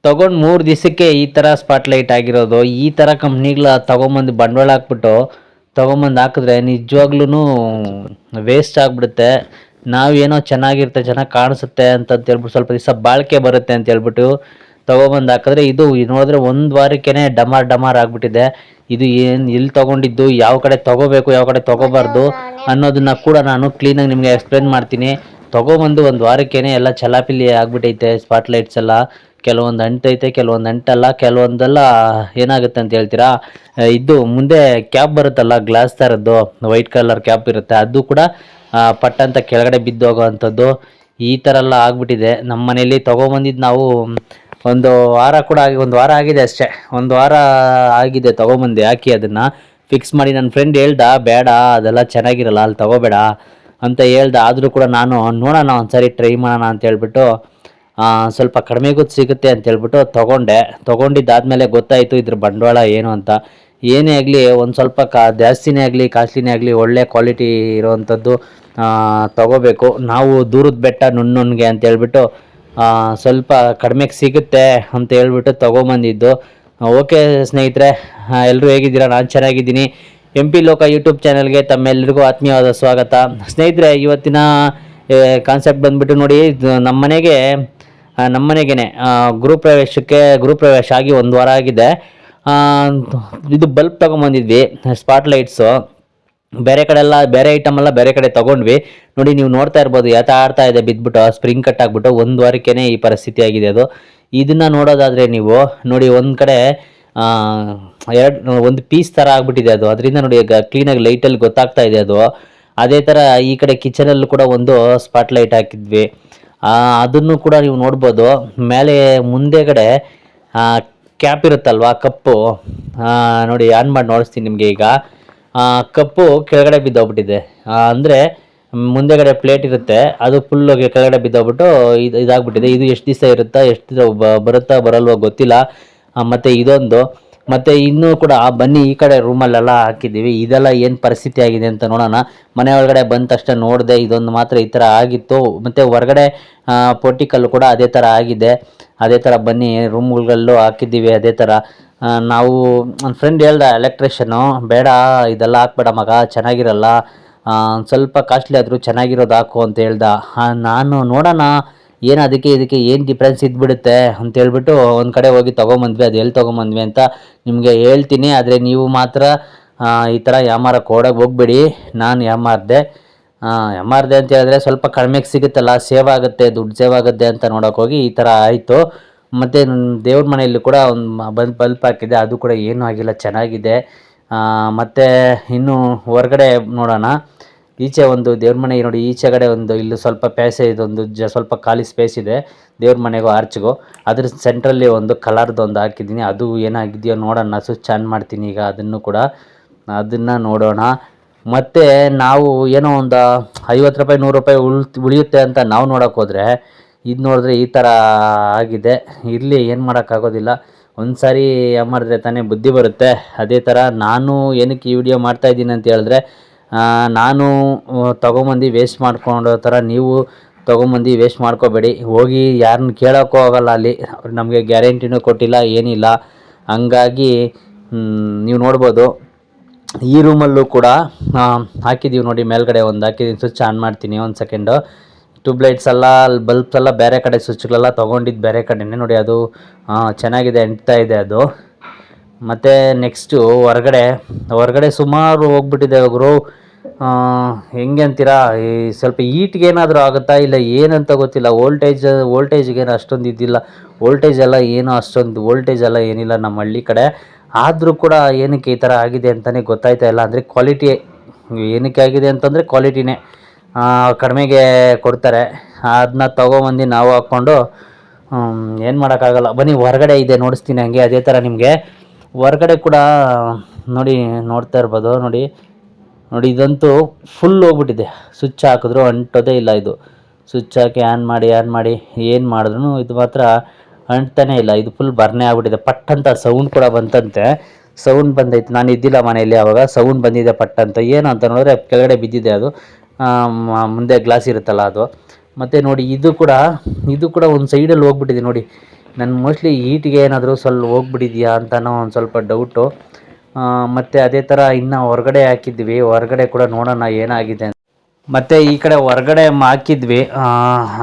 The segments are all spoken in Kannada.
ತೊಗೊಂಡು 3 ದಿವಸಕ್ಕೆ ಈ ಥರ ಸ್ಪಾಟ್ಲೈಟ್ ಆಗಿರೋದು. ಈ ಥರ ಕಂಪ್ನಿಗಳ ತೊಗೊಂಬಂದು ಬಂಡವಾಳ ಹಾಕ್ಬಿಟ್ಟು ತೊಗೊಂಬಂದು ಹಾಕಿದ್ರೆ ನಿಜವಾಗ್ಲೂ ವೇಸ್ಟ್ ಆಗಿಬಿಡುತ್ತೆ. ನಾವೇನೋ ಚೆನ್ನಾಗಿರುತ್ತೆ, ಚೆನ್ನಾಗಿ ಕಾಣಿಸುತ್ತೆ ಅಂತಂತೇಳ್ಬಿಟ್ಟು ಸ್ವಲ್ಪ ದಿವಸ ಬಾಳಿಕೆ ಬರುತ್ತೆ ಅಂತ ಹೇಳ್ಬಿಟ್ಟು ತೊಗೊಬಂದು ಹಾಕಿದ್ರೆ ಇದು ನೋಡಿದ್ರೆ ಒಂದು ವಾರಕ್ಕೇ ಡಮಾರ್ ಡಮಾರ್ ಆಗಿಬಿಟ್ಟಿದೆ. ಇದು ಎಲ್ಲಿ ತೊಗೊಂಡಿದ್ದು, ಯಾವ ಕಡೆ ತೊಗೋಬೇಕು, ಯಾವ ಕಡೆ ತೊಗೋಬಾರ್ದು ಅನ್ನೋದನ್ನ ಕೂಡ ನಾನು ಕ್ಲೀನಾಗಿ ನಿಮಗೆ ಎಕ್ಸ್ಪ್ಲೇನ್ ಮಾಡ್ತೀನಿ. ತೊಗೊಬಂದು ಒಂದು ವಾರಕ್ಕೇ ಎಲ್ಲ ಚಲಾಪಿಲಿ ಆಗಿಬಿಟ್ಟೈತೆ ಸ್ಪಾಟ್ಲೈಟ್ಸ್ ಎಲ್ಲ. ಕೆಲವೊಂದು ಅಂಟೈತೆ, ಕೆಲವೊಂದು ಅಂಟಲ್ಲ, ಕೆಲವೊಂದೆಲ್ಲ ಏನಾಗುತ್ತೆ ಅಂತ ಹೇಳ್ತೀರಾ, ಇದು ಮುಂದೆ ಕ್ಯಾಪ್ ಬರುತ್ತಲ್ಲ ಗ್ಲಾಸ್ ಥರದ್ದು ವೈಟ್ ಕಲರ್ ಕ್ಯಾಪ್ ಇರುತ್ತೆ, ಅದು ಕೂಡ ಪಟ್ಟಂತ ಕೆಳಗಡೆ ಬಿದ್ದೋಗೋ ಅಂಥದ್ದು ಈ ಥರ ಎಲ್ಲ ಆಗಿಬಿಟ್ಟಿದೆ. ನಮ್ಮ ಮನೇಲಿ ತೊಗೊಬಂದಿದ್ದು ನಾವು ಒಂದು ವಾರ ಕೂಡ ಒಂದು ವಾರ ಆಗಿದೆ ಅಷ್ಟೇ. ಒಂದು ವಾರ ಆಗಿದೆ ತೊಗೊಬಂದು ಹಾಕಿ ಅದನ್ನು ಫಿಕ್ಸ್ ಮಾಡಿ. ನನ್ನ ಫ್ರೆಂಡ್ ಹೇಳ್ದ ಬೇಡ ಅದೆಲ್ಲ ಚೆನ್ನಾಗಿರಲ್ಲ ಅಲ್ಲಿ ತೊಗೋಬೇಡ ಅಂತ ಹೇಳ್ದೆ. ಆದರೂ ಕೂಡ ನಾನು ನೋಡೋಣ ಒಂದು ಸಾರಿ ಟ್ರೈ ಮಾಡೋಣ ಅಂತ ಹೇಳ್ಬಿಟ್ಟು ಸ್ವಲ್ಪ ಕಡಿಮೆಗೂ ಸಿಗುತ್ತೆ ಅಂತೇಳ್ಬಿಟ್ಟು ತೊಗೊಂಡಿದ್ದಾದಮೇಲೆ ಗೊತ್ತಾಯಿತು ಇದ್ರ ಬಂಡವಾಳ ಏನು ಅಂತ. ಏನೇ ಆಗಲಿ ಒಂದು ಸ್ವಲ್ಪ ಜಾಸ್ತಿನೇ ಆಗಲಿ ಕಾಸ್ಟ್ಲಿನೇ ಆಗಲಿ ಒಳ್ಳೆ ಕ್ವಾಲಿಟಿ ಇರೋವಂಥದ್ದು ತೊಗೋಬೇಕು. ನಾವು ದೂರದ ಬೆಟ್ಟ ನುಣ್ಣಗೆ ಅಂತೇಳ್ಬಿಟ್ಟು ಸ್ವಲ್ಪ ಕಡಿಮೆಗೆ ಸಿಗುತ್ತೆ ಅಂತ ಹೇಳ್ಬಿಟ್ಟು ತೊಗೊಂಬಂದಿದ್ದು. ಓಕೆ ಸ್ನೇಹಿತರೆ, ಎಲ್ಲರೂ ಹೇಗಿದ್ದೀರಾ? ನಾನು ಚೆನ್ನಾಗಿದ್ದೀನಿ. MP ಲೋಕ ಯೂಟ್ಯೂಬ್ ಚಾನಲ್ಗೆ ತಮ್ಮೆಲ್ಲರಿಗೂ ಆತ್ಮೀಯವಾದ ಸ್ವಾಗತ. ಸ್ನೇಹಿತರೆ, ಇವತ್ತಿನ ಕಾನ್ಸೆಪ್ಟ್ ಬಂದುಬಿಟ್ಟು ನೋಡಿ, ನಮ್ಮ ಮನೆಗೇ ಗೃಹಪ್ರವೇಶ ಆಗಿ ಒಂದು ವಾರ ಆಗಿದೆ. ಇದು ಬಲ್ಬ್ ತೊಗೊಂಬಂದಿದ್ವಿ, ಸ್ಪಾಟ್ಲೈಟ್ಸು. ಬೇರೆ ಕಡೆ ಎಲ್ಲ ಬೇರೆ ಐಟಮ್ ಎಲ್ಲ ಬೇರೆ ಕಡೆ ತೊಗೊಂಡ್ವಿ. ನೋಡಿ ನೀವು ನೋಡ್ತಾ ಇರ್ಬೋದು ಆಡ್ತಾ ಇದೆ ಬಿದ್ದುಬಿಟ್ಟು, ಸ್ಪ್ರಿಂಗ್ ಕಟ್ ಆಗಿಬಿಟ್ಟು ಒಂದು ವಾರಕ್ಕೇ ಈ ಪರಿಸ್ಥಿತಿ ಆಗಿದೆ ಅದು. ಇದನ್ನು ನೋಡೋದಾದರೆ ನೀವು ನೋಡಿ ಒಂದು ಕಡೆ ಒಂದು ಪೀಸ್ ಥರ ಆಗಿಬಿಟ್ಟಿದೆ ಅದು. ಅದರಿಂದ ನೋಡಿ ಕ್ಲೀನಾಗಿ ಲೈಟಲ್ಲಿ ಗೊತ್ತಾಗ್ತಾ ಇದೆ ಅದು. ಅದೇ ಥರ ಈ ಕಡೆ ಕಿಚನಲ್ಲೂ ಕೂಡ ಒಂದು ಸ್ಪಾಟ್ಲೈಟ್ ಹಾಕಿದ್ವಿ, ಅದನ್ನು ಕೂಡ ನೀವು ನೋಡ್ಬೋದು. ಮೇಲೆ ಮುಂದೆಗಡೆ ಕ್ಯಾಪ್ ಇರುತ್ತಲ್ವ, ಕಪ್ಪು ನೋಡಿ ಆನ್ ಮಾಡಿ ನೋಡಿಸ್ತೀನಿ ನಿಮಗೆ. ಈಗ ಕಪ್ಪು ಕೆಳಗಡೆ ಬಿದ್ದೋಗ್ಬಿಟ್ಟಿದೆ, ಅಂದರೆ ಮುಂದೆಗಡೆ ಪ್ಲೇಟ್ ಇರುತ್ತೆ ಅದು ಫುಲ್ಲು ಕೆಳಗಡೆ ಬಿದ್ದೋಗ್ಬಿಟ್ಟು ಇದಾಗ್ಬಿಟ್ಟಿದೆ. ಇದು ಎಷ್ಟು ದಿವಸ ಇರುತ್ತಾ, ಎಷ್ಟು ಬರುತ್ತಾ ಬರಲ್ವೋ ಗೊತ್ತಿಲ್ಲ. ಮತ್ತು ಇದೊಂದು, ಮತ್ತು ಇನ್ನೂ ಕೂಡ ಬನ್ನಿ ಈ ಕಡೆ ರೂಮಲ್ಲೆಲ್ಲ ಹಾಕಿದ್ದೀವಿ. ಇದೆಲ್ಲ ಏನು ಪರಿಸ್ಥಿತಿ ಆಗಿದೆ ಅಂತ ನೋಡೋಣ. ಮನೆ ಒಳಗಡೆ ಬಂದ ತಕ್ಷಣ ನೋಡಿದೆ, ಇದೊಂದು ಮಾತ್ರ ಈ ಥರ ಆಗಿತ್ತು. ಮತ್ತು ಹೊರಗಡೆ ಪೋರ್ಟಿಕಲ್ಲು ಕೂಡ ಅದೇ ಥರ ಆಗಿದೆ. ಅದೇ ಥರ ಬನ್ನಿ ರೂಮ್ಗಳಲ್ಲೂ ಹಾಕಿದ್ದೀವಿ ಅದೇ ಥರ. ನಾವು ನನ್ನ ಫ್ರೆಂಡ್ ಹೇಳ್ದ ಎಲೆಕ್ಟ್ರಿಷಿಯನು, ಬೇಡ ಇದೆಲ್ಲ ಹಾಕ್ಬೇಡ ಮಗ, ಚೆನ್ನಾಗಿರಲ್ಲ, ಸ್ವಲ್ಪ ಕಾಸ್ಟ್ಲಿ ಆದರೂ ಚೆನ್ನಾಗಿರೋದು ಹಾಕು ಅಂತ ಹೇಳ್ದ. ನಾನು ನೋಡೋಣ ಏನು ಇದಕ್ಕೆ ಏನು ಡಿಫ್ರೆನ್ಸ್ ಇದ್ಬಿಡುತ್ತೆ ಅಂತೇಳ್ಬಿಟ್ಟು ಒಂದು ಕಡೆ ಹೋಗಿ ತೊಗೊಂಬಂದ್ವಿ. ಅದು ಎಲ್ಲಿ ತೊಗೊಂಬಂದ್ವಿ ಅಂತ ನಿಮಗೆ ಹೇಳ್ತೀನಿ. ಆದರೆ ನೀವು ಮಾತ್ರ ಈ ಥರ ಯಾಮಾರಕ್ಕೆ ಹೋಗಬೇಡಿ. ನಾನು ಯಾಮಾರಿದೆ ಅಂತ ಹೇಳಿದ್ರೆ ಸ್ವಲ್ಪ ಕಡಿಮೆಗೆ ಸಿಗುತ್ತಲ್ಲ, ಸೇವ್ ಆಗುತ್ತೆ, ದುಡ್ಡು ಸೇವ್ ಆಗುತ್ತೆ ಅಂತ ನೋಡೋಕೆ ಹೋಗಿ ಈ ಥರ ಆಯಿತು. ಮತ್ತು ದೇವ್ರ ಮನೆಯಲ್ಲಿ ಕೂಡ ಒಂದು ಬಲ್ಪ್ ಹಾಕಿದೆ, ಅದು ಕೂಡ ಏನೂ ಆಗಿಲ್ಲ, ಚೆನ್ನಾಗಿದೆ. ಮತ್ತು ಇನ್ನು ಹೊರಗಡೆ ನೋಡೋಣ. ಈಚೆ ಒಂದು ದೇವ್ರ ಮನೆ ನೋಡಿ, ಈಚೆಗಡೆ ಒಂದು ಇಲ್ಲಿ ಸ್ವಲ್ಪ ಇದೊಂದು ಸ್ವಲ್ಪ ಖಾಲಿ ಸ್ಪೇಸ್ ಇದೆ ದೇವ್ರ ಮನೆಗೂ ಆರ್ಚ್ಗೂ. ಅದ್ರ ಸೆಂಟ್ರಲ್ಲಿ ಒಂದು ಕಲರ್ದು ಒಂದು ಹಾಕಿದ್ದೀನಿ. ಅದು ಏನಾಗಿದೆಯೋ ನೋಡೋಣ, ಸ್ವಿಚ್ ಆನ್ ಮಾಡ್ತೀನಿ ಈಗ ಅದನ್ನು ನೋಡೋಣ. ಮತ್ತು ನಾವು ಏನೋ ಒಂದು 50 ರೂಪಾಯಿ 100 ರೂಪಾಯಿ ಉಳಿಯುತ್ತೆ ಅಂತ ನಾವು ನೋಡೋಕೆ ಹೋದರೆ ಇದು ನೋಡಿದ್ರೆ ಈ ಥರ ಆಗಿದೆ. ಇರಲಿ, ಏನು ಮಾಡೋಕ್ಕಾಗೋದಿಲ್ಲ. ಒಂದು ಸಾರಿ ಮಾಡಿದ್ರೆ ತಾನೇ ಬುದ್ಧಿ ಬರುತ್ತೆ. ಅದೇ ಥರ ನಾನು ಏನಕ್ಕೆ ಈ ವಿಡಿಯೋ ಮಾಡ್ತಾಯಿದ್ದೀನಿ ಅಂತ ಹೇಳಿದ್ರೆ, ನಾನು ತೊಗೊಂಬಂದು ವೇಸ್ಟ್ ಮಾಡ್ಕೊಳ್ಳೋ ಥರ ನೀವು ತೊಗೊಂಬಂದು ವೇಸ್ಟ್ ಮಾಡ್ಕೋಬೇಡಿ. ಹೋಗಿ ಯಾರನ್ನ ಕೇಳೋಕ್ಕೂ ಹೋಗಲ್ಲ, ಅಲ್ಲಿ ನಮಗೆ ಗ್ಯಾರಂಟಿನೂ ಕೊಟ್ಟಿಲ್ಲ, ಏನಿಲ್ಲ. ಹಂಗಾಗಿ ನೀವು ನೋಡ್ಬೋದು ಈ ರೂಮಲ್ಲೂ ಕೂಡ ಹಾಕಿದ್ದೀವಿ ನೋಡಿ. ಮೇಲ್ಗಡೆ ಒಂದು ಹಾಕಿದ್ದೀನಿ, ಸ್ವಿಚ್ ಆನ್ ಮಾಡ್ತೀನಿ ಒಂದು ಸೆಕೆಂಡು. ಟ್ಯೂಬ್ಲೈಟ್ಸ್ ಎಲ್ಲ, ಬಲ್ಬ್ಸ್ ಎಲ್ಲ ಬೇರೆ ಕಡೆ, ಸ್ವಿಚ್ಗಳೆಲ್ಲ ತೊಗೊಂಡಿದ್ದು ಬೇರೆ ಕಡೆನೇ ನೋಡಿ. ಅದು ಚೆನ್ನಾಗಿದೆ, ಎಂಟ್ತಾ ಇದೆ ಅದು. ಮತ್ತು ನೆಕ್ಸ್ಟು ಹೊರಗಡೆ ಸುಮಾರು ಹೋಗ್ಬಿಟ್ಟಿದೆ ಗುರು. ಹೆಂಗೆ ಅಂತೀರಾ, ಈ ಸ್ವಲ್ಪ ಈಟ್ಗೆ ಏನಾದರೂ ಆಗುತ್ತಾ ಇಲ್ಲ ಏನಂತ ಗೊತ್ತಿಲ್ಲ. ವೋಲ್ಟೇಜ್ಗೇನು ಅಷ್ಟೊಂದು ಇದ್ದಿಲ್ಲ. ವೋಲ್ಟೇಜ್ ಎಲ್ಲ ಏನಿಲ್ಲ ನಮ್ಮ ಹಳ್ಳಿ ಕಡೆ. ಆದರೂ ಕೂಡ ಏನಕ್ಕೆ ಈ ಥರ ಆಗಿದೆ ಅಂತಲೇ ಗೊತ್ತಾಯ್ತಾ ಇಲ್ಲ. ಅಂದರೆ ಕ್ವಾಲಿಟಿ ಏನಕ್ಕೆ ಆಗಿದೆ ಅಂತಂದರೆ ಕ್ವಾಲಿಟಿನೇ ಕಡಿಮೆಗೆ ಕೊಡ್ತಾರೆ. ಅದನ್ನ ತೊಗೊಂಬಂದು ನಾವು ಹಾಕ್ಕೊಂಡು ಏನು ಮಾಡೋಕ್ಕಾಗಲ್ಲ. ಬನ್ನಿ ಹೊರಗಡೆ ಇದೆ ನೋಡಿಸ್ತೀನಿ ಹಂಗೆ. ಅದೇ ಥರ ನಿಮಗೆ ಹೊರಗಡೆ ಕೂಡ ನೋಡ್ತಾ ಇರ್ಬೋದು. ನೋಡಿ ಇದಂತೂ ಫುಲ್ ಹೋಗ್ಬಿಟ್ಟಿದೆ. ಸ್ವಿಚ್ ಹಾಕಿದ್ರು ಅಂಟೋದೇ ಇಲ್ಲ. ಇದು ಸ್ವಿಚ್ ಹಾಕಿ ಆನ್ ಮಾಡಿ ಏನು ಮಾಡಿದ್ರು ಇದು ಮಾತ್ರ ಅಂಟ್ತಾನೇ ಇಲ್ಲ. ಇದು ಫುಲ್ ಬರ್ನೇ ಆಗ್ಬಿಟ್ಟಿದೆ. ಪಟ್ಟಂತ ಸೌಂಡ್ ಕೂಡ ಬಂತಂತೆ. ಸೌಂಡ್ ಬಂದೈತೆ, ನಾನು ಇದ್ದಿಲ್ಲ ಮನೆಯಲ್ಲಿ ಆವಾಗ. ಸೌಂಡ್ ಬಂದಿದೆ ಪಟ್ಟಂತ. ಏನು ಅಂತ ನೋಡಿದ್ರೆ ಕೆಳಗಡೆ ಬಿದ್ದಿದೆ ಅದು, ಮುಂದೆ ಗ್ಲಾಸ್ ಇರುತ್ತಲ್ಲ ಅದು. ಮತ್ತು ನೋಡಿ ಇದು ಕೂಡ ಒಂದು ಸೈಡಲ್ಲಿ ಹೋಗ್ಬಿಟ್ಟಿದೆ ನೋಡಿ. ನನ್ನ ಮೋಸ್ಟ್ಲಿ ಹೀಟಿಗೆ ಏನಾದರೂ ಸ್ವಲ್ಪ ಹೋಗ್ಬಿಟ್ಟಿದ್ಯಾ ಅಂತನೋ ಒಂದು ಸ್ವಲ್ಪ ಡೌಟು. ಮತ್ತು ಅದೇ ಥರ ಇನ್ನು ಹೊರಗಡೆ ಹಾಕಿದ್ವಿ, ಹೊರಗಡೆ ಕೂಡ ನೋಡೋಣ ಏನಾಗಿದೆ. ಮತ್ತು ಈ ಕಡೆ ಹೊರಗಡೆ ಹಾಕಿದ್ವಿ,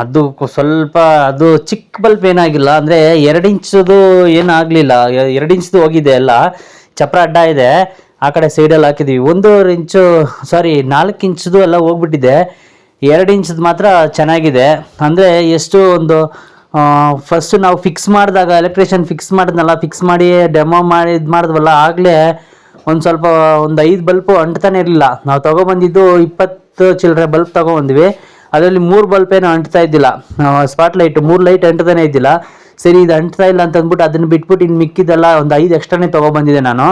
ಅದು ಸ್ವಲ್ಪ ಅದು ಚಿಕ್ಕ ಬಲ್ಪ್ ಏನಾಗಿಲ್ಲ, ಅಂದರೆ 2 ಇಂಚದು ಏನಾಗಲಿಲ್ಲ, 2 ಇಂಚ್ದು ಹೋಗಿದೆ ಎಲ್ಲ, ಚಪ್ರ ಅಡ್ಡ ಇದೆ. ಆ ಕಡೆ ಸೈಡಲ್ಲಿ ಹಾಕಿದ್ವಿ. 1.5 ಇಂಚು 4 ಇಂಚ್ದು ಎಲ್ಲ ಹೋಗ್ಬಿಟ್ಟಿದೆ. 2 ಇಂಚ್ದು ಮಾತ್ರ ಚೆನ್ನಾಗಿದೆ. ಅಂದರೆ ಎಷ್ಟು ಒಂದು ಫಸ್ಟ್ ನಾವು ಫಿಕ್ಸ್ ಮಾಡಿದಾಗ ಎಲೆಕ್ಟ್ರಿಷಿಯನ್ ಫಿಕ್ಸ್ ಮಾಡಿದ್ನಲ್ಲ, ಫಿಕ್ಸ್ ಮಾಡಿ ಡೆಮೋ ಮಾಡಿ ಇದು ಮಾಡಿದ್ವಲ್ಲ, ಆಗಲೇ ಒಂದು 5 ಬಲ್ಪು ಅಂಟ್ತಾನೆ ಇರಲಿಲ್ಲ. ನಾವು ತೊಗೊಬಂದಿದ್ದು 20 ಚಿಲ್ಲರೆ ಬಲ್ಪ್ ತೊಗೊಬಂದ್ವಿ. ಅದರಲ್ಲಿ 3 ಬಲ್ಪ್ ಏನೋ ಅಂಟ್ತಾ ಇದ್ದಿಲ್ಲ, ಸ್ಪಾಟ್ ಲೈಟ್ 3 ಲೈಟ್ ಅಂಟ್ತಾನೆ ಇದ್ದಿಲ್ಲ. ಸರಿ, ಇದು ಅಂಟ್ತಾ ಇಲ್ಲ ಅಂತ ಅಂದ್ಬಿಟ್ಟು ಅದನ್ನು ಬಿಟ್ಬಿಟ್ಟು ಇನ್ನು ಮಿಕ್ಕಿದ್ದೆಲ್ಲ ಒಂದು 5 ಎಕ್ಸ್ಟ್ರಾನೇ ತೊಗೊಬಂದಿದ್ದೆ ನಾನು.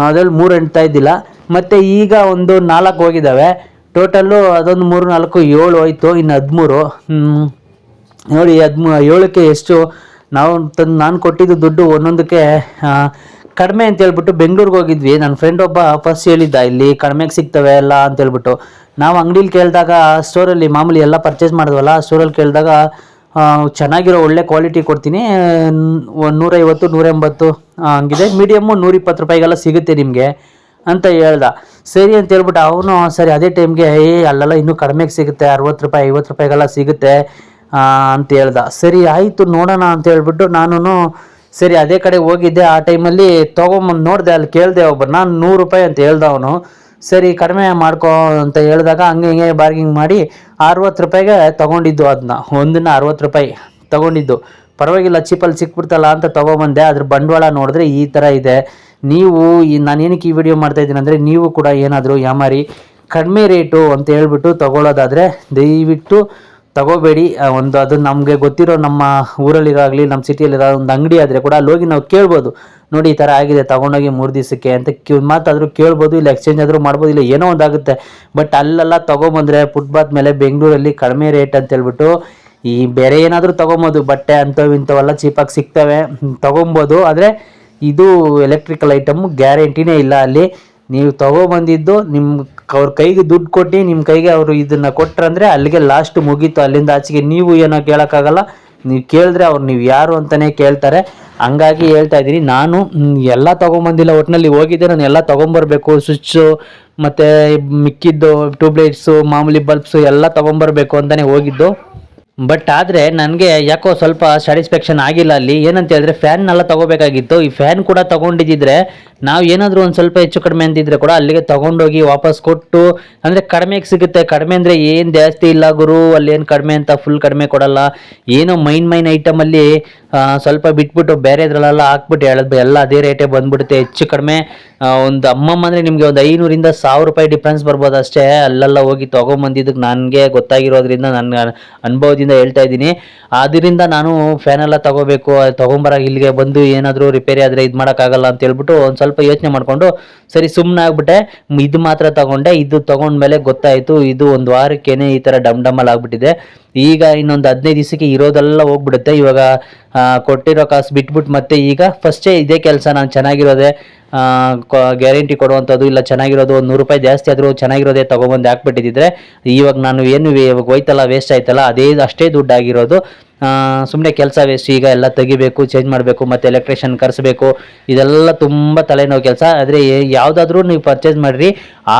ಅದರಲ್ಲಿ 3 ಅಂಟ್ತಾ ಇದ್ದಿಲ್ಲ. ಮತ್ತು ಈಗ ಒಂದು 4 ಹೋಗಿದ್ದಾವೆ ಟೋಟಲ್ಲು. ಅದೊಂದು 3, 4, 7 ಹೋಯ್ತು. ಇನ್ನು 13 ನೋಡಿ. 7ಕ್ಕೆ ಎಷ್ಟು ನಾನು ಕೊಟ್ಟಿದ್ದು ದುಡ್ಡು ಒಂದೊಂದಕ್ಕೆ ಕಡಿಮೆ ಅಂತ ಹೇಳ್ಬಿಟ್ಟು ಬೆಂಗಳೂರಿಗೆ ಹೋಗಿದ್ವಿ. ನನ್ನ ಫ್ರೆಂಡ್ ಒಬ್ಬ ಫಸ್ಟ್ ಹೇಳಿದ್ದ, ಇಲ್ಲಿ ಕಡಿಮೆಗೆ ಸಿಗ್ತವೆ ಎಲ್ಲ ಅಂತೇಳ್ಬಿಟ್ಟು. ನಾವು ಅಂಗಡೀಲಿ ಕೇಳಿದಾಗ, ಸ್ಟೋರಲ್ಲಿ ಮಾಮೂಲಿ ಎಲ್ಲ ಪರ್ಚೇಸ್ ಮಾಡಿದ್ವಲ್ಲ, ಸ್ಟೋರಲ್ಲಿ ಕೇಳಿದಾಗ ಚೆನ್ನಾಗಿರೋ ಒಳ್ಳೆ ಕ್ವಾಲಿಟಿ ಕೊಡ್ತೀನಿ, 150, 180 ಹಂಗಿದೆ, ಮೀಡಿಯಮ್ಮು 120 ರೂಪಾಯಿಗೆಲ್ಲ ಸಿಗುತ್ತೆ ನಿಮಗೆ ಅಂತ ಹೇಳ್ದ. ಸರಿ ಅಂತ ಹೇಳ್ಬಿಟ್ಟು ಅವನು ಸರಿ ಅದೇ ಟೈಮ್ಗೆ ಅಲ್ಲೆಲ್ಲ ಇನ್ನೂ ಕಡಿಮೆಗೆ ಸಿಗುತ್ತೆ, 60 ರೂಪಾಯಿ 50 ರೂಪಾಯಿಗೆಲ್ಲ ಸಿಗುತ್ತೆ ಅಂತ ಹೇಳ್ದ. ಸರಿ ಆಯಿತು ನೋಡೋಣ ಅಂತ ಹೇಳ್ಬಿಟ್ಟು ನಾನು ಸರಿ ಅದೇ ಕಡೆ ಹೋಗಿದ್ದೆ. ಆ ಟೈಮಲ್ಲಿ ತೊಗೊಂಬಂದು ನೋಡಿದೆ, ಅಲ್ಲಿ ಕೇಳಿದೆ ಒಬ್ಬರು, ನಾನು 100 ರೂಪಾಯಿ ಅಂತ ಹೇಳ್ದ ಅವನು. ಸರಿ ಕಡಿಮೆ ಮಾಡ್ಕೊ ಅಂತ ಹೇಳಿದಾಗ ಹಂಗೆ ಹಿಂಗೆ ಬಾರ್ಗಿಂಗ್ ಮಾಡಿ 60 ರೂಪಾಯಿಗೆ ತೊಗೊಂಡಿದ್ದು. ಅದನ್ನ ಒಂದನ್ನು 60 ರೂಪಾಯಿ ತೊಗೊಂಡಿದ್ದು. ಪರವಾಗಿಲ್ಲ, ಚೀಪಲ್ಲಿ ಸಿಕ್ಬಿಡ್ತಲ್ಲ ಅಂತ ತೊಗೊಬಂದೆ. ಅದ್ರ ಬಂಡವಾಳ ನೋಡಿದ್ರೆ ಈ ಥರ ಇದೆ. ನೀವು ನಾನು ಏನಕ್ಕೆ ಈ ವಿಡಿಯೋ ಮಾಡ್ತಾಯಿದ್ದೀನಿ ಅಂದರೆ, ನೀವು ಕೂಡ ಏನಾದರೂ ಯಾಮಾರಿ ಕಡಿಮೆ ರೇಟು ಅಂತ ಹೇಳ್ಬಿಟ್ಟು ತೊಗೊಳ್ಳೋದಾದರೆ ದಯವಿಟ್ಟು ತಗೋಬೇಡಿ. ಅದು ನಮಗೆ ಗೊತ್ತಿರೋ ನಮ್ಮ ಊರಲ್ಲಿರಾಗಲಿ ನಮ್ಮ ಸಿಟಿಯಲ್ಲಿರೋ ಒಂದು ಅಂಗಡಿ ಆದರೆ ಕೂಡ ಅಲ್ಲಿ ಹೋಗಿ ನಾವು ಕೇಳ್ಬೋದು, ನೋಡಿ ಈ ಥರ ಆಗಿದೆ ತೊಗೊಂಡೋಗಿ 3 ದಿವಸಕ್ಕೆ ಅಂತ ಮಾತಾದರೂ ಕೇಳ್ಬೋದು, ಇಲ್ಲ ಎಕ್ಸ್ಚೇಂಜ್ ಆದರೂ ಮಾಡ್ಬೋದು, ಇಲ್ಲ ಏನೋ ಒಂದಾಗುತ್ತೆ. ಬಟ್ ಅಲ್ಲೆಲ್ಲ ತೊಗೊಂಬಂದರೆ ಫುಟ್ಪಾತ್ ಮೇಲೆ ಬೆಂಗಳೂರಲ್ಲಿ ಕಡಿಮೆ ರೇಟ್ ಅಂತ ಹೇಳ್ಬಿಟ್ಟು ಈ ಬೇರೆ ಏನಾದರೂ ತೊಗೊಬೋದು, ಬಟ್ಟೆ ಇಂಥವೆಲ್ಲ ಚೀಪಾಗಿ ಸಿಗ್ತವೆ, ತೊಗೊಬೋದು. ಆದರೆ ಇದು ಎಲೆಕ್ಟ್ರಿಕಲ್ ಐಟಮ್ಮು ಗ್ಯಾರಂಟಿನೇ ಇಲ್ಲ. ಅಲ್ಲಿ ನೀವು ತೊಗೊಬಂದಿದ್ದು ಅವ್ರ ಕೈಗೆ ದುಡ್ಡು ಕೊಟ್ಟು ನಿಮ್ಮ ಕೈಗೆ ಅವರು ಇದನ್ನು ಕೊಟ್ರಂದರೆ ಅಲ್ಲಿಗೆ ಲಾಸ್ಟ್ ಮುಗೀತು. ಅಲ್ಲಿಂದ ಆಚೆಗೆ ನೀವು ಏನೋ ಕೇಳೋಕ್ಕಾಗಲ್ಲ. ನೀವು ಕೇಳಿದ್ರೆ ಅವ್ರು ನೀವು ಯಾರು ಅಂತಲೇ ಕೇಳ್ತಾರೆ. ಹಂಗಾಗಿ ಹೇಳ್ತಾ ಇದ್ದೀನಿ, ನಾನು ಎಲ್ಲ ತೊಗೊಂಬಂದಿಲ್ಲ, ಒಟ್ಟಿನಲ್ಲಿ ಹೋಗಿದ್ದೆ ನಾನು ಎಲ್ಲ ತೊಗೊಂಬರ್ಬೇಕು. ಸ್ವಿಚ್ಚು ಮತ್ತು ಮಿಕ್ಕಿದ್ದು ಟ್ಯೂಬ್ಲೈಟ್ಸು ಮಾಮೂಲಿ ಬಲ್ಬ್ಸು ಎಲ್ಲ ತೊಗೊಂಬರ್ಬೇಕು ಅಂತಲೇ ಹೋಗಿದ್ದು. ಬಟ್ ಆದರೆ ನನಗೆ ಯಾಕೋ ಸ್ವಲ್ಪ ಸ್ಯಾಟಿಸ್ಫ್ಯಾಕ್ಷನ್ ಆಗಿಲ್ಲ ಅಲ್ಲಿ. ಏನಂತ ಹೇಳಿದ್ರೆ ಫ್ಯಾನ್ನೆಲ್ಲ ತೊಗೋಬೇಕಾಗಿತ್ತು. ಈ ಫ್ಯಾನ್ ಕೂಡ ತೊಗೊಂಡಿದ್ದಿದ್ರೆ ನಾವು ಏನಾದರೂ ಒಂದು ಸ್ವಲ್ಪ ಹೆಚ್ಚು ಕಡಿಮೆ ಅಂತಿದ್ರೆ ಕೂಡ ಅಲ್ಲಿಗೆ ತೊಗೊಂಡೋಗಿ ವಾಪಸ್ ಕೊಟ್ಟು, ಅಂದರೆ ಕಡಿಮೆಗೆ ಸಿಗುತ್ತೆ. ಕಡಿಮೆ ಅಂದರೆ ಏನು ಜಾಸ್ತಿ ಇಲ್ಲ ಗುರು, ಅಲ್ಲಿ ಏನು ಕಡಿಮೆ ಅಂತ ಫುಲ್ ಕಡಿಮೆ ಕೊಡಲ್ಲ. ಏನೋ ಮೈನ್ ಐಟಮಲ್ಲಿ ಸ್ವಲ್ಪ ಬಿಟ್ಬಿಟ್ಟು ಬೇರೆದ್ರಲ್ಲೆಲ್ಲ ಹಾಕ್ಬಿಟ್ಟು ಎಲ್ಲ ಅದೇ ರೇಟೇ ಬಂದ್ಬಿಡುತ್ತೆ. ಹೆಚ್ಚು ಕಡಿಮೆ ಒಂದು ಅಂದರೆ ನಿಮಗೆ ಒಂದು 500ರಿಂದ 1000 ರೂಪಾಯಿ ಡಿಫ್ರೆನ್ಸ್ ಬರ್ಬೋದು ಅಷ್ಟೇ. ಅಲ್ಲೆಲ್ಲ ಹೋಗಿ ತೊಗೊಂಬಂದಿದ್ದಕ್ಕೆ ನನಗೆ ಗೊತ್ತಾಗಿರೋದ್ರಿಂದ ನನ್ನ ಅನುಭವದಿಂದ ಹೇಳ್ತಾ ಇದ್ದೀನಿ. ಆದ್ದರಿಂದ ನಾನು ಫ್ಯಾನೆಲ್ಲ ತೊಗೋಬೇಕು, ತೊಗೊಂಬರಾಗ ಇಲ್ಲಿಗೆ ಬಂದು ಏನಾದರೂ ರಿಪೇರಿ ಆದರೆ ಇದು ಮಾಡೋಕ್ಕಾಗಲ್ಲ ಅಂತ ಹೇಳ್ಬಿಟ್ಟು ಒಂದು ಸ್ವಲ್ಪ ಯೋಚನೆ ಮಾಡಿಕೊಂಡು ಸರಿ ಸುಮ್ಮನೆ ಆಗ್ಬಿಟ್ಟೆ. ಇದು ಮಾತ್ರ ತೊಗೊಂಡೆ. ಇದು ತೊಗೊಂಡ್ಮೇಲೆ ಗೊತ್ತಾಯಿತು, ಇದು ಒಂದು ವಾರಕ್ಕೇನೆ ಈ ಥರ ಡಮ್ಮಲ್ಲಿ ಆಗಿಬಿಟ್ಟಿದೆ. ಈಗ ಇನ್ನೊಂದು 15 ದಿವಸಕ್ಕೆ ಇರೋದೆಲ್ಲ ಹೋಗ್ಬಿಡುತ್ತೆ. ಇವಾಗ ಕೊಟ್ಟಿರೋ ಕಾಸು ಬಿಟ್ಬಿಟ್ಟು ಮತ್ತೆ ಈಗ ಫಸ್ಟೇ ಇದೇ ಕೆಲಸ, ನಾನು ಚೆನ್ನಾಗಿರೋದೆ ಗ್ಯಾರಂಟಿ ಕೊಡುವಂಥದ್ದು, ಇಲ್ಲ ಚೆನ್ನಾಗಿರೋದು 100 ರೂಪಾಯಿ ಜಾಸ್ತಿ ಆದರೂ ಚೆನ್ನಾಗಿರೋದೇ ತೊಗೊಬಂದು ಹಾಕ್ಬಿಟ್ಟಿದ್ದರೆ ಇವಾಗ ನಾನು ಏನು ಇವಾಗ ಹೋಯ್ತಲ್ಲ, ವೇಸ್ಟ್ ಆಯ್ತಲ್ಲ, ಅಷ್ಟೇ ದುಡ್ಡಾಗಿರೋದು. ಸುಮ್ಮನೆ ಕೆಲಸ ವೇಸ್ಟ್. ಈಗ ಎಲ್ಲ ತೆಗಿಬೇಕು, ಚೇಂಜ್ ಮಾಡಬೇಕು, ಮತ್ತು ಎಲೆಕ್ಟ್ರಿಷಿಯನ್ ಕರೆಸಬೇಕು, ಇದೆಲ್ಲ ತುಂಬ ತಲೆನೋವು ಕೆಲಸ. ಆದರೆ ಯಾವುದಾದ್ರೂ ನೀವು ಪರ್ಚೇಸ್ ಮಾಡಿರಿ,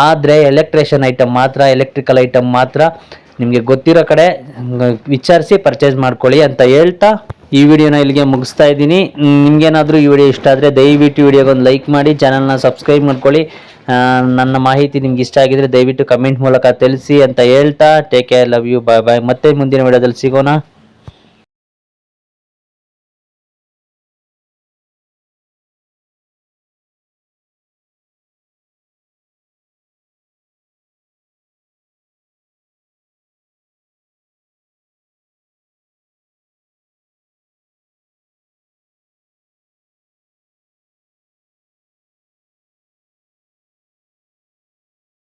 ಆದರೆ ಎಲೆಕ್ಟ್ರಿಷಿಯನ್ ಐಟಮ್ ಮಾತ್ರ, ಎಲೆಕ್ಟ್ರಿಕಲ್ ಐಟಮ್ ಮಾತ್ರ ನಿಮಗೆ ಗೊತ್ತಿರೋ ಕಡೆ ವಿಚಾರಿಸಿ ಪರ್ಚೇಸ್ ಮಾಡ್ಕೊಳ್ಳಿ ಅಂತ ಹೇಳ್ತಾ ಈ ವಿಡಿಯೋನ ಇಲ್ಲಿಗೆ ಮುಗಿಸ್ತಾ ಇದ್ದೀನಿ. ನಿಮಗೇನಾದರೂ ಈ ವಿಡಿಯೋ ಇಷ್ಟ ಆದರೆ ದಯವಿಟ್ಟು ವಿಡಿಯೋಗೊಂದು ಲೈಕ್ ಮಾಡಿ, ಚಾನಲ್ನ ಸಬ್ಸ್ಕ್ರೈಬ್ ಮಾಡ್ಕೊಳ್ಳಿ. ನನ್ನ ಮಾಹಿತಿ ನಿಮ್ಗೆ ಇಷ್ಟ ಆಗಿದರೆ ದಯವಿಟ್ಟು ಕಮೆಂಟ್ ಮೂಲಕ ತಿಳಿಸಿ ಅಂತ ಹೇಳ್ತಾ ಟೇಕ್ ಕೇರ್, ಲವ್ ಯು, ಬಾಯ್ ಬಾಯ್. ಮತ್ತೆ ಮುಂದಿನ ವಿಡಿಯೋದಲ್ಲಿ ಸಿಗೋಣ.